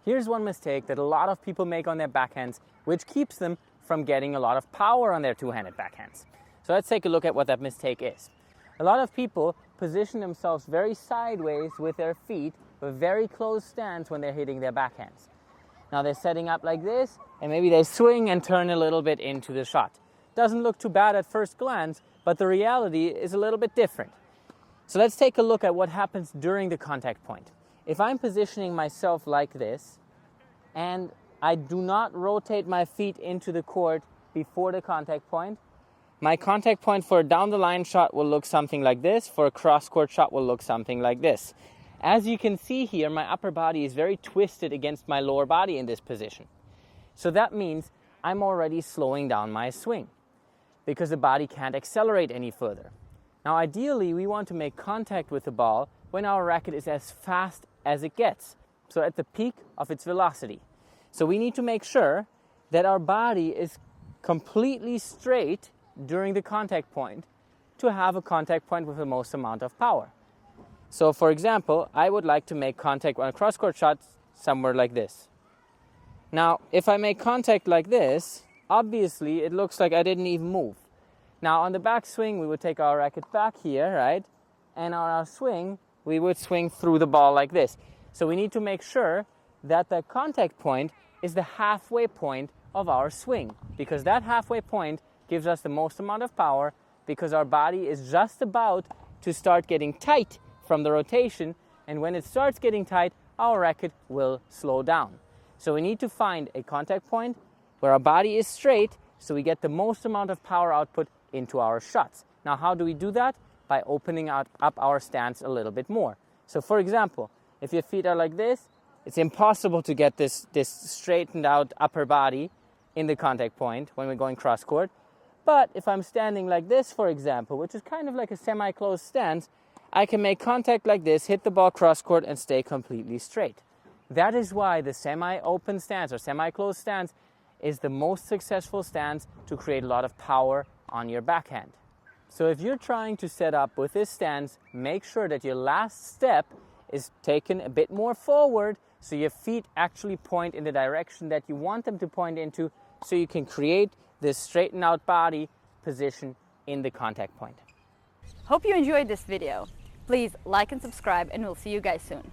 Here's one mistake that a lot of people make on their backhands, which keeps them from getting a lot of power on their two-handed backhands. So let's take a look at what that mistake is. A lot of people position themselves very sideways with their feet, with very close stance when they're hitting their backhands. Now they're setting up like this, and maybe they swing and turn a little bit into the shot. Doesn't look too bad at first glance, but the reality is a little bit different. So let's take a look at what happens during the contact point. If I'm positioning myself like this, and I do not rotate my feet into the court before the contact point, my contact point for a down the line shot will look something like this. For a cross court shot will look something like this. As you can see here, my upper body is very twisted against my lower body in this position. So that means I'm already slowing down my swing because the body can't accelerate any further. Now ideally, we want to make contact with the ball when our racket is as fast as it gets, so at the peak of its velocity. So we need to make sure that our body is completely straight during the contact point to have a contact point with the most amount of power. So for example, I would like to make contact on a cross-court shot somewhere like this. Now, if I make contact like this, obviously it looks like I didn't even move. Now on the backswing, we would take our racket back here, right? And on our swing, we would swing through the ball like this. So we need to make sure that the contact point is the halfway point of our swing, because that halfway point gives us the most amount of power, because our body is just about to start getting tight from the rotation, and when it starts getting tight, our racket will slow down. So we need to find a contact point where our body is straight, so we get the most amount of power output into our shots. Now, how do we do that? By opening up our stance a little bit more. So for example, if your feet are like this, it's impossible to get this straightened out upper body in the contact point when we're going cross court. But if I'm standing like this, for example, which is kind of like a semi-closed stance, I can make contact like this, hit the ball cross court, and stay completely straight. That is why the semi-open stance or semi-closed stance is the most successful stance to create a lot of power on your backhand. So if you're trying to set up with this stance, make sure that your last step is taken a bit more forward, so your feet actually point in the direction that you want them to point into, so you can create this straightened out body position in the contact point. Hope you enjoyed this video. Please like and subscribe, and we'll see you guys soon.